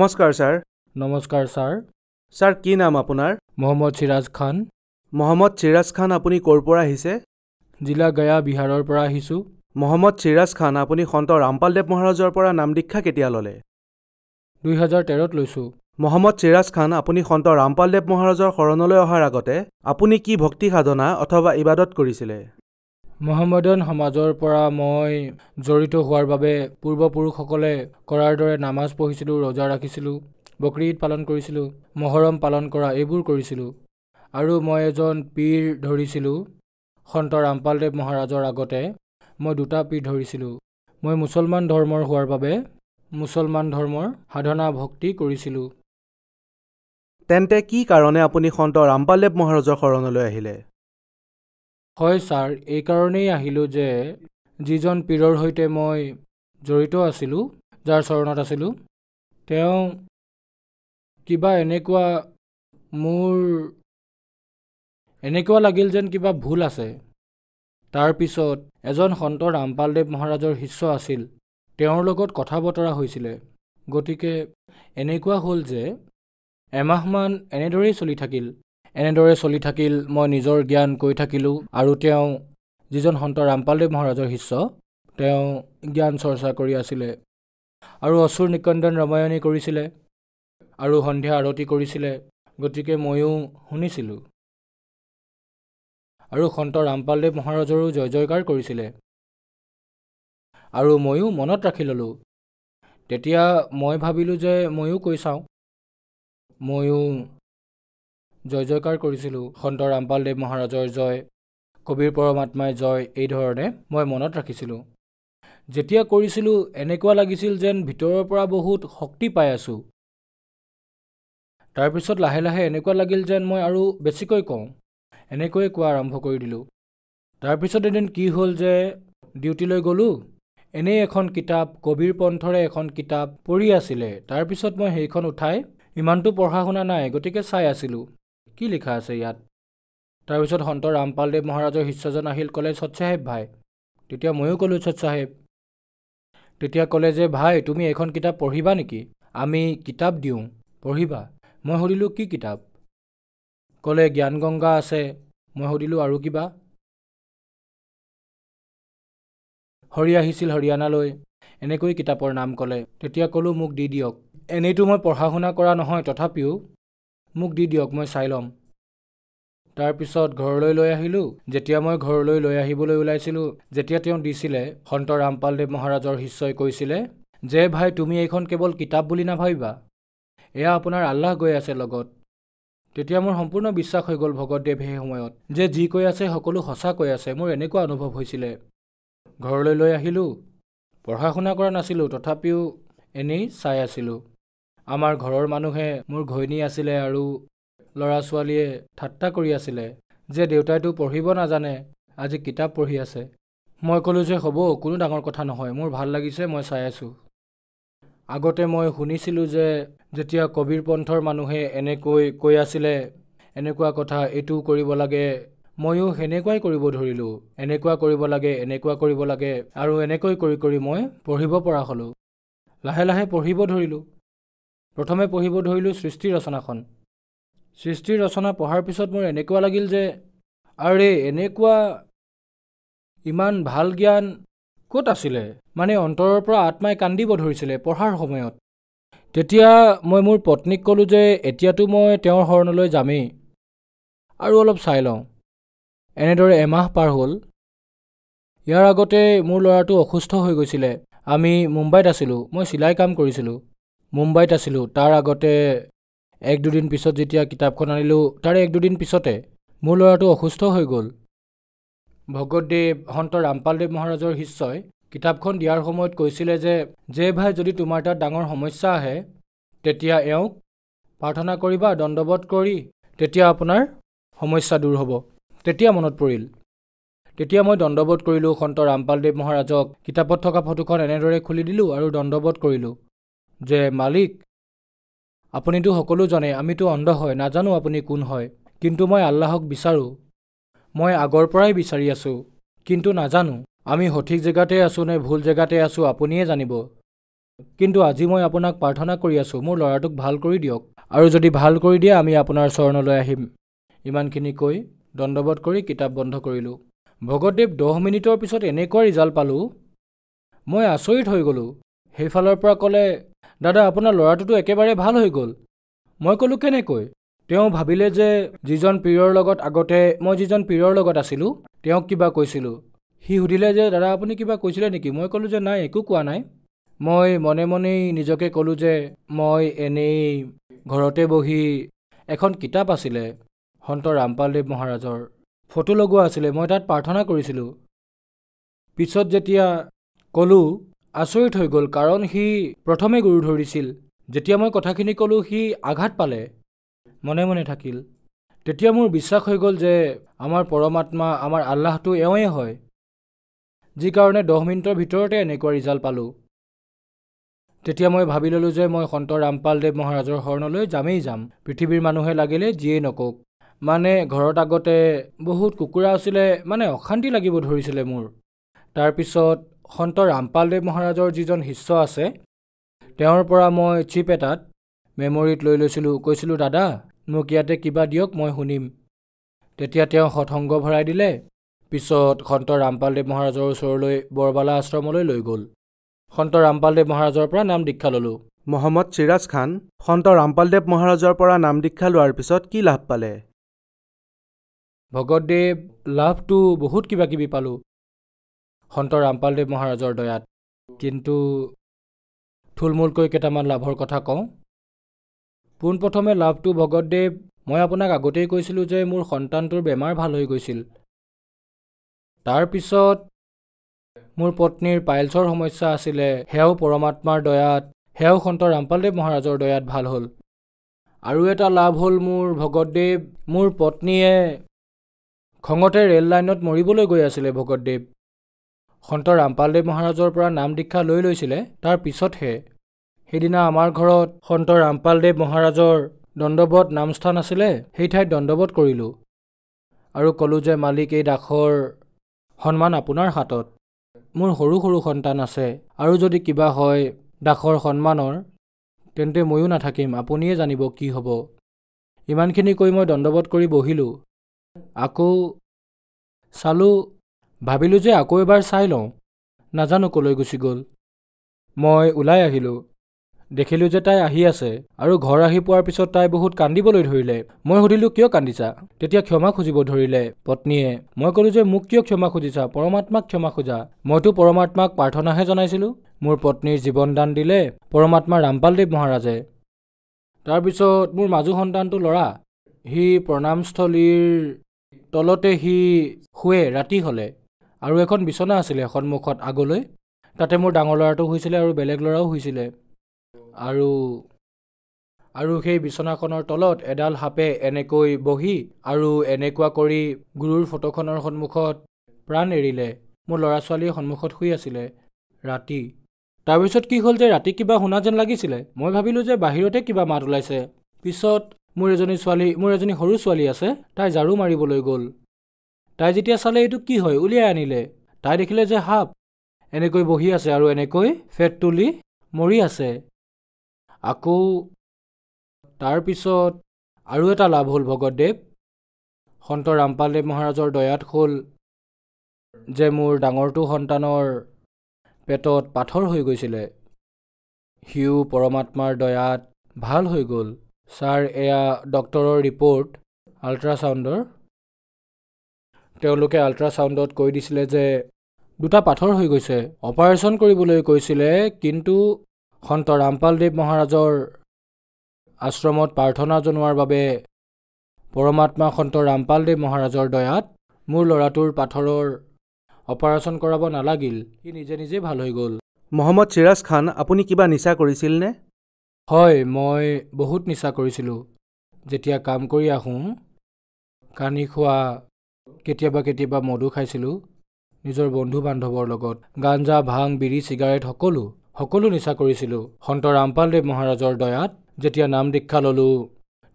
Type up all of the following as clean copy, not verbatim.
নমস্কাৰ ছাৰ। নমস্কাৰ sir. Sir কি নাম আপোনাৰ? মহম্মদ চিৰাজ খান। মহম্মদ চিৰাজ খান, আপুনি ক'ৰ পৰা আহিছে? জিলা গয়া বিহাৰৰ পৰা আহিছোঁ। মহম্মদ চিৰাজ খান, আপুনি সন্ত ৰামপালদেৱ মহাৰাজৰ পৰা নাম দীক্ষা কেতিয়া ল'লে? 2013ত লৈছোঁ। মহম্মদ চিৰাজ খান, আপুনি সন্ত ৰামপালদেৱ মহাৰাজৰ শৰণলৈ অহাৰ আগতে আপুনি কি ভক্তি সাধনা অথবা ইবাদত কৰিছিলে? মহম্মদন সমাজৰ পৰা মই জড়িত হোৱাৰ বাবে পূৰ্বপুৰুষসকলে কৰাৰ দৰে নামাজ পঢ়িছিলোঁ, ৰোজা ৰাখিছিলোঁ, বকৰি ঈদ পালন কৰিছিলোঁ, মহৰম পালন কৰা এইবোৰ কৰিছিলোঁ। আৰু মই এজন পীৰ ধৰিছিলোঁ। সন্ত ৰামপালদেৱ মহাৰাজৰ আগতে মই 2টা পীৰ ধৰিছিলোঁ। মই মুছলমান ধৰ্মৰ হোৱাৰ বাবে মুছলমান ধৰ্মৰ সাধনা ভক্তি কৰিছিলোঁ। তেন্তে কি কাৰণে আপুনি সন্ত ৰামপালদেৱ মহাৰাজৰ শৰণলৈ আহিলে? হয় ছাৰ, এইকাৰণেই আহিলোঁ যে যিজন পীৰৰ সৈতে মই জড়িত আছিলোঁ, যাৰ চৰণত আছিলোঁ, তেওঁ কিবা এনেকুৱা লাগিল যেন কিবা ভুল আছে। তাৰ পিছত এজন সন্ত ৰামপালদেৱ মহাৰাজৰ শিষ্য আছিল, তেওঁৰ লগত কথা বতৰা হৈছিলে। গতিকে এনেকুৱা হ'ল যে এমাহমান এনেদৰে চলি থাকিল। মই নিজৰ জ্ঞান কৈ থাকিলোঁ আৰু তেওঁ যিজন সন্ত ৰামপালদেৱ মহাৰাজৰ শিষ্য, তেওঁ জ্ঞান চৰ্চা কৰি আছিলে আৰু অসুৰ নিকন্দন ৰামায়ণী কৰিছিলে আৰু সন্ধিয়া আৰতি কৰিছিলে। গতিকে ময়ো শুনিছিলোঁ আৰু সন্ত ৰামপালদেৱ মহাৰাজৰো জয় জয়কাৰ কৰিছিলে আৰু ময়ো মনত ৰাখি ল'লোঁ। তেতিয়া মই ভাবিলোঁ যে ময়ো কৈ চাওঁ। ময়ো জয় জয়কাৰ কৰিছিলোঁ, সন্ত ৰামপালদেৱ মহাৰাজৰ জয়, কবিৰ পৰমাত্মাই জয়, এই ধৰণে মই মনত ৰাখিছিলোঁ। যেতিয়া কৰিছিলোঁ এনেকুৱা লাগিছিল যেন ভিতৰৰ পৰা বহুত শক্তি পাই আছোঁ। তাৰপিছত লাহে লাহে এনেকুৱা লাগিল যেন মই আৰু বেছিকৈ কওঁ। এনেকৈয়ে কোৱা আৰম্ভ কৰি দিলোঁ। তাৰপিছত এদিন কি হ'ল যে ডিউটিলৈ গ'লোঁ, এনেই এখন কিতাপ, কবিৰ পন্থৰে এখন কিতাপ পঢ়ি আছিলে। তাৰপিছত মই সেইখন উঠাই, ইমানটো পঢ়া শুনা নাই, গতিকে চাই আছিলোঁ কি লিখা আছে ইয়াত। তাৰপিছত সন্ত ৰামপালদেৱ মহাৰাজৰ শিষ্যজন আহিল, ক'লে সৎ চাহেব ভাই। তেতিয়া ময়ো ক'লোঁ সৎ চাহেব। তেতিয়া ক'লে যে ভাই তুমি এইখন কিতাপ পঢ়িবা নেকি? আমি কিতাপ দিওঁ, পঢ়িবা। মই সুধিলোঁ কি কিতাপ? ক'লে জ্ঞান গংগা আছে। মই সুধিলোঁ আৰু কিবা? হৰি আহিছিল হৰিয়ানালৈ, এনেকৈ কিতাপৰ নাম ক'লে। তেতিয়া ক'লোঁ মোক দি দিয়ক। এনেইতো মই পঢ়া শুনা কৰা নহয়, তথাপিও মোক দি দিয়ক, মই চাই ল'ম। তাৰপিছত ঘৰলৈ লৈ আহিলোঁ। যেতিয়া মই ঘৰলৈ লৈ আহিবলৈ ওলাইছিলোঁ, যেতিয়া তেওঁ দিছিলে, সন্ত ৰামপালদেৱ মহাৰাজৰ শিষ্যই কৈছিলে যে ভাই তুমি এইখন কেৱল কিতাপ বুলি নাভাবিবা, এয়া আপোনাৰ আল্লাহ গৈ আছে লগত। তেতিয়া মোৰ সম্পূৰ্ণ বিশ্বাস হৈ গ'ল ভগতদেৱ সেই সময়ত যে যি কৈ আছে সকলো সঁচা কৈ আছে। মোৰ এনেকুৱা অনুভৱ হৈছিলে। ঘৰলৈ লৈ আহিলোঁ। পঢ়া শুনা কৰা নাছিলোঁ, তথাপিও এনেই চাই আছিলোঁ। আমাৰ ঘৰৰ মানুহে, মোৰ ঘৈণী আছিলে আৰু ল'ৰা ছোৱালীয়ে ঠাট্টা কৰি আছিলে যে দেউতাইতো পঢ়িব নাজানে, আজি কিতাপ পঢ়ি আছে। মই ক'লোঁ যে হ'ব, কোনো ডাঙৰ কথা নহয়, মোৰ ভাল লাগিছে, মই চাই আছোঁ। আগতে মই শুনিছিলোঁ যে যেতিয়া কবিৰ পন্থৰ মানুহে এনেকৈ কৈ আছিলে, এনেকুৱা কথা, এইটো কৰিব লাগে, ময়ো সেনেকুৱাই কৰিব ধৰিলোঁ। এনেকুৱা কৰিব লাগে, এনেকুৱা কৰিব লাগে, আৰু এনেকৈ কৰি কৰি মই পঢ়িব পৰা হ'লোঁ। লাহে লাহে পঢ়িব ধৰিলোঁ। প্ৰথমে পঢ়িব ধৰিলোঁ সৃষ্টি ৰচনাখন। সৃষ্টিৰ ৰচনা পঢ়াৰ পিছত মোৰ এনেকুৱা লাগিল যে আৰে এনেকুৱা ইমান ভাল জ্ঞান ক'ত আছিলে? মানে অন্তৰৰ পৰা আত্মাই কান্দিব ধৰিছিলে পঢ়াৰ সময়ত। তেতিয়া মই মোৰ পত্নীক ক'লোঁ যে এতিয়াতো মই তেওঁৰ শৰণলৈ যামেই, আৰু অলপ চাই লওঁ। এনেদৰে এমাহ পাৰ হ'ল। ইয়াৰ আগতে মোৰ ল'ৰাটো অসুস্থ হৈ গৈছিলে। আমি মুম্বাইত আছিলোঁ, মই চিলাই কাম কৰিছিলোঁ, মুম্বাইত আছিলোঁ। তাৰ আগতে 1-2 দিন পিছত যেতিয়া কিতাপখন আনিলোঁ, তাৰে 1-2 দিন পিছতে মোৰ ল'ৰাটো অসুস্থ হৈ গ'ল। ভগতদেৱ সন্ত ৰামপালদেৱ মহাৰাজৰ শিষ্যই কিতাপখন দিয়াৰ সময়ত কৈছিলে যে ভাই যদি তোমাৰ তাত ডাঙৰ সমস্যা আহে, তেতিয়া এওঁক প্ৰাৰ্থনা কৰিবা দণ্ডবোধ কৰি, তেতিয়া আপোনাৰ সমস্যা দূৰ হ'ব। তেতিয়া মনত পৰিল। তেতিয়া মই দণ্ডবোধ কৰিলোঁ সন্ত ৰামপালদেৱ মহাৰাজক। কিতাপত থকা ফটোখন এনেদৰে খুলি দিলোঁ আৰু দণ্ডবোধ কৰিলোঁ যে মালিক, আপুনিতো সকলো জানে, আমিতো অন্ধ হয়, নাজানো আপুনি কোন হয়, কিন্তু মই আল্লাহক বিচাৰোঁ। মই আগৰ পৰাই বিচাৰি আছোঁ, কিন্তু নাজানো আমি সঠিক জেগাতে আছোঁ নে ভুল জেগাতে আছোঁ, আপুনিয়ে জানিব। কিন্তু আজি মই আপোনাক প্ৰাৰ্থনা কৰি আছোঁ, মোৰ ল'ৰাটোক ভাল কৰি দিয়ক, আৰু যদি ভাল কৰি দিয়ে আমি আপোনাৰ চৰণলৈ আহিম। ইমানখিনি কৈ দণ্ডবোধ কৰি কিতাপ বন্ধ কৰিলোঁ। ভগতদেৱ 10 মিনিটৰ পিছত এনেকুৱা ৰিজাল্ট পালোঁ, মই আচৰিত হৈ গ'লোঁ। সেইফালৰ পৰা ক'লে, দাদা আপোনাৰ ল'ৰাটোতো একেবাৰে ভাল হৈ গ'ল। মই ক'লোঁ কেনেকৈ? তেওঁ ভাবিলে যে যিজন পীৰৰ লগত মই যিজন পীৰৰ লগত আছিলোঁ তেওঁক কিবা কৈছিলোঁ। সি সুধিলে যে দাদা আপুনি কিবা কৈছিলে নেকি? মই ক'লোঁ যে নাই, একো কোৱা নাই। মই মনে মনেই নিজকে ক'লোঁ যে মই এনেই ঘৰতে বহি এখন কিতাপ আছিলে সন্ত ৰামপালদেৱ মহাৰাজৰ, ফটো লগোৱা আছিলে, মই তাত প্ৰাৰ্থনা কৰিছিলোঁ। পিছত যেতিয়া ক'লোঁ আচৰিত হৈ গ'ল, কাৰণ সি প্ৰথমে গুৰু ধৰিছিল। যেতিয়া মই কথাখিনি ক'লোঁ সি আঘাত পালে, মনে মনে থাকিল। তেতিয়া মোৰ বিশ্বাস হৈ গ'ল যে আমাৰ পৰমাত্মা, আমাৰ আল্লাহটো এওঁৱে হয়, যি কাৰণে 10 মিনিটৰ ভিতৰতে এনেকুৱা ৰিজাল্ট পালোঁ। তেতিয়া মই ভাবি ল'লোঁ যে মই সন্ত ৰামপালদেৱ মহাৰাজৰ শৰণলৈ যামেই যাম, পৃথিৱীৰ মানুহে লাগিলে যিয়েই নকওক। মানে ঘৰত আগতে বহুত কুকুৰা আছিলে, মানে অশান্তি লাগিব ধৰিছিলে মোৰ। তাৰপিছত সন্ত ৰামপালদেৱ মহাৰাজৰ যিজন শিষ্য আছে তেওঁৰ পৰা মই চিপ এটাত মেমৰিত লৈ লৈছিলোঁ, কৈছিলোঁ দাদা মোক ইয়াতে কিবা দিয়ক, মই শুনিম। তেতিয়া তেওঁ সৎসংগ ভৰাই দিলে। পিছত সন্ত ৰামপালদেৱ মহাৰাজৰ ওচৰলৈ বৰবালা আশ্ৰমলৈ লৈ গ'ল। সন্ত ৰামপালদেৱ মহাৰাজৰ পৰা নাম দীক্ষা ল'লোঁ। মহম্মদ চিৰাজ খান, সন্ত ৰামপালদেৱ মহাৰাজৰ পৰা নাম দীক্ষা লোৱাৰ পিছত কি লাভ পালে? ভগতদেৱ লাভটো বহুত কিবা কিবি পালোঁ সন্ত ৰামপালদেৱ মহাৰাজৰ দয়াত, কিন্তু থুলমূলকৈ কেইটামান লাভৰ কথা কওঁ। পোনপ্ৰথমে লাভটো ভগতদেৱ, মই আপোনাক আগতেই কৈছিলোঁ যে মোৰ সন্তানটোৰ বেমাৰ ভাল হৈ গৈছিল। তাৰপিছত মোৰ পত্নীৰ পাইলছৰ সমস্যা আছিলে, সেয়াও পৰমাত্মাৰ দয়াত, সেয়াও সন্ত ৰামপালদেৱ মহাৰাজৰ দয়াত ভাল হ'ল। আৰু এটা লাভ হ'ল মোৰ ভগতদেৱ, মোৰ পত্নীয়ে খঙতে ৰেল লাইনত মৰিবলৈ গৈ আছিলে। ভগতদেৱ সন্ত ৰামপালদেৱ মহাৰাজৰ পৰা নাম দীক্ষা লৈ লৈছিলে, তাৰ পিছতহে সেইদিনা আমাৰ ঘৰত সন্ত ৰামপালদেৱ মহাৰাজৰ দণ্ডবোধ নামস্থান আছিলে, সেই ঠাইত দণ্ডবোধ কৰিলোঁ আৰু ক'লোঁ যে মালিক, এই দাসৰ সন্মান আপোনাৰ হাতত। মোৰ সৰু সৰু সন্তান আছে, আৰু যদি কিবা হয় দাসৰ সন্মানৰ, তেন্তে ময়ো নাথাকিম, আপুনিয়ে জানিব কি হ'ব। ইমানখিনি কৈ মই দণ্ডবোধ কৰি বহিলোঁ। আকৌ চালোঁ, ভাবিলোঁ যে আকৌ এবাৰ চাই লওঁ, নাজানো ক'লৈ গুচি গ'ল। মই ওলাই আহিলোঁ, দেখিলোঁ যে তাই আহি আছে, আৰু ঘৰ আহি পোৱাৰ পিছত তাই বহুত কান্দিবলৈ ধৰিলে। মই সুধিলোঁ কিয় কান্দিছা? তেতিয়া ক্ষমা খুজিব ধৰিলে পত্নীয়ে। মই ক'লোঁ যে মোক কিয় ক্ষমা খুজিছা? পৰমাত্মাক ক্ষমা খোজা। মইতো পৰমাত্মাক প্ৰাৰ্থনাহে জনাইছিলোঁ। মোৰ পত্নীৰ জীৱন দান দিলে পৰমাত্মা ৰামপালদেৱ মহাৰাজে। তাৰপিছত মোৰ মাজু সন্তানটো ল'ৰা, সি প্ৰণামস্থলীৰ তলতে সি শুৱে ৰাতি হ'লে, আৰু এখন বিচনা আছিলে সন্মুখত আগলৈ, তাতে মোৰ ডাঙৰ ল'ৰাটো শুইছিলে আৰু বেলেগ ল'ৰাও শুইছিলে। আৰু সেই বিচনাখনৰ তলত এডাল সাপে এনেকৈ বহি আৰু এনেকুৱা কৰি গুৰুৰ ফটোখনৰ সন্মুখত প্ৰাণ এৰিলে। মোৰ ল'ৰা ছোৱালীয়ে সন্মুখত শুই আছিলে ৰাতি। তাৰপিছত কি হ'ল যে ৰাতি কিবা শুনা যেন লাগিছিলে। মই ভাবিলোঁ যে বাহিৰতে কিবা মাত ওলাইছে। পিছত মোৰ এজনী সৰু ছোৱালী আছে, তাই ঝাৰু মাৰিবলৈ গ'ল। তাই যেতিয়া চালে এইটো কি হয়, উলিয়াই আনিলে। তাই দেখিলে যে সাপ এনেকৈ বহি আছে আৰু এনেকৈ ফেট তুলি মৰি আছে। আকৌ তাৰপিছত আৰু এটা লাভ হ'ল ভগতদেৱ, সন্ত ৰামপালদেৱ মহাৰাজৰ দয়াত হ'ল যে মোৰ ডাঙৰটো সন্তানৰ পেটত পাথৰ হৈ গৈছিলে, সিও পৰমাত্মাৰ দয়াত ভাল হৈ গ'ল। ছাৰ, এয়া ডক্তৰৰ ৰিপৰ্ট, আল্ট্ৰাছাউণ্ডৰ। তেওঁলোকে আল্ট্ৰাছাউণ্ডত কৈ দিছিলে যে 2টা পাথৰ হৈ গৈছে, অপাৰেশ্যন কৰিবলৈ কৈছিলে, কিন্তু সন্ত ৰামপালদেৱ মহাৰাজৰ আশ্ৰমত প্ৰাৰ্থনা জনোৱাৰ বাবে পৰমাত্মা সন্ত ৰামপালদেৱ মহাৰাজৰ দয়াত মোৰ ল'ৰাটোৰ পাথৰৰ অপাৰেশ্যন কৰাব নালাগিল, সি নিজে নিজে ভাল হৈ গ'ল। মহম্মদ চিৰাজ খান, আপুনি কিবা নিচা কৰিছিলনে? হয়, মই বহুত নিচা কৰিছিলোঁ। যেতিয়া কাম কৰি আহোঁ, কানি খোৱা, কেতিয়াবা মদু খাইছিলোঁ নিজৰ বন্ধু বান্ধৱৰ লগত। গাঞ্জা, ভাং, বিড়ি, চিগাৰেট সকলো নিচা কৰিছিলোঁ। সন্ত ৰামপালদেৱ মহাৰাজৰ দয়াত যেতিয়া নাম দীক্ষা ল'লোঁ,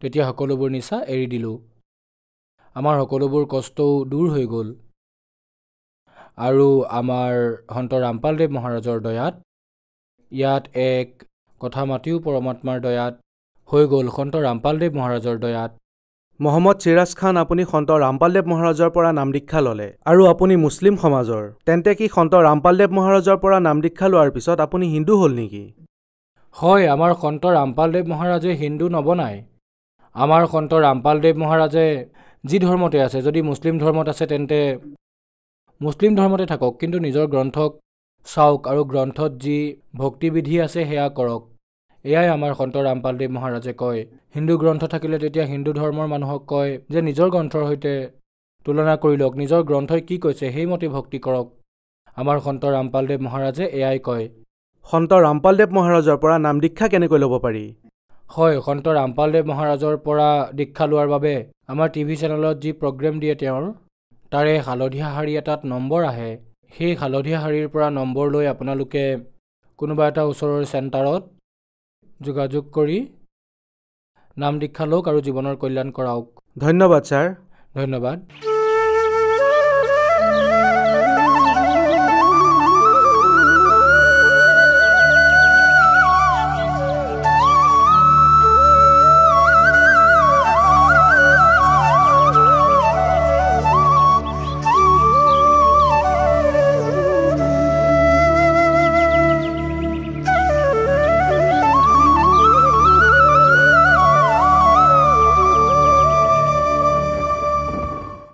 তেতিয়া সকলোবোৰ নিচা এৰি দিলোঁ। আমাৰ সকলোবোৰ কষ্টও দূৰ হৈ গ'ল, আৰু আমাৰ সন্ত ৰামপালদেৱ মহাৰাজৰ দয়াত ইয়াত এক কথা মাতিও পৰমাত্মাৰ দয়াত হৈ গ'ল সন্ত ৰামপালদেৱ মহাৰাজৰ দয়াত। মহম্মদ চিৰাজ খান আপুনি সন্ত ৰামপালদেৱ মহাৰাজৰ পৰা নাম দীক্ষা ল'লে আৰু আপুনি মুছলিম সমাজৰ। তেন্তে কি সন্ত ৰামপালদেৱ মহাৰাজৰ পৰা নাম দীক্ষা লোৱাৰ পিছত আপুনি হিন্দু হ'ল নেকি? হয়, আমাৰ সন্ত ৰামপালদেৱ মহাৰাজে হিন্দু নবনায়। আমাৰ সন্ত ৰামপালদেৱ মহাৰাজে যি ধৰ্মতে আছে, যদি মুছলিম ধৰ্মত আছে তেন্তে মুছলিম ধৰ্মতে থাকক, কিন্তু নিজৰ গ্ৰন্থক চাওক আৰু গ্ৰন্থত যি ভক্তিবিধি আছে সেয়া কৰক। এয়াই আমাৰ সন্ত ৰামপালদেৱ মহাৰাজে কয়। হিন্দু গ্ৰন্থ থাকিলে তেতিয়া হিন্দু ধৰ্মৰ মানুহক কয় যে নিজৰ গ্ৰন্থৰ সৈতে তুলনা কৰি লওক, নিজৰ গ্ৰন্থই কি কৈছে সেইমতে ভক্তি কৰক। আমাৰ সন্ত ৰামপালদেৱ মহাৰাজে এয়াই কয়। সন্ত ৰামপালদেৱ মহাৰাজৰ পৰা নাম দীক্ষা কেনেকৈ ল'ব পাৰি? হয়, সন্ত ৰামপালদেৱ মহাৰাজৰ পৰা দীক্ষা লোৱাৰ বাবে আমাৰ টিভি চেনেলত যি প্ৰগ্ৰেম দিয়ে তেওঁৰ, তাৰে হালধীয়া শাৰী এটাত নম্বৰ আহে। সেই হালধীয়া শাৰীৰ পৰা নম্বৰ লৈ আপোনালোকে কোনোবা এটা ওচৰৰ চেণ্টাৰত যোগাযোগ কৰি নাম দীক্ষা লওক আৰু জীৱনৰ কল্যাণ কৰাওক। ধন্যবাদ ছাৰ। ধন্যবাদ।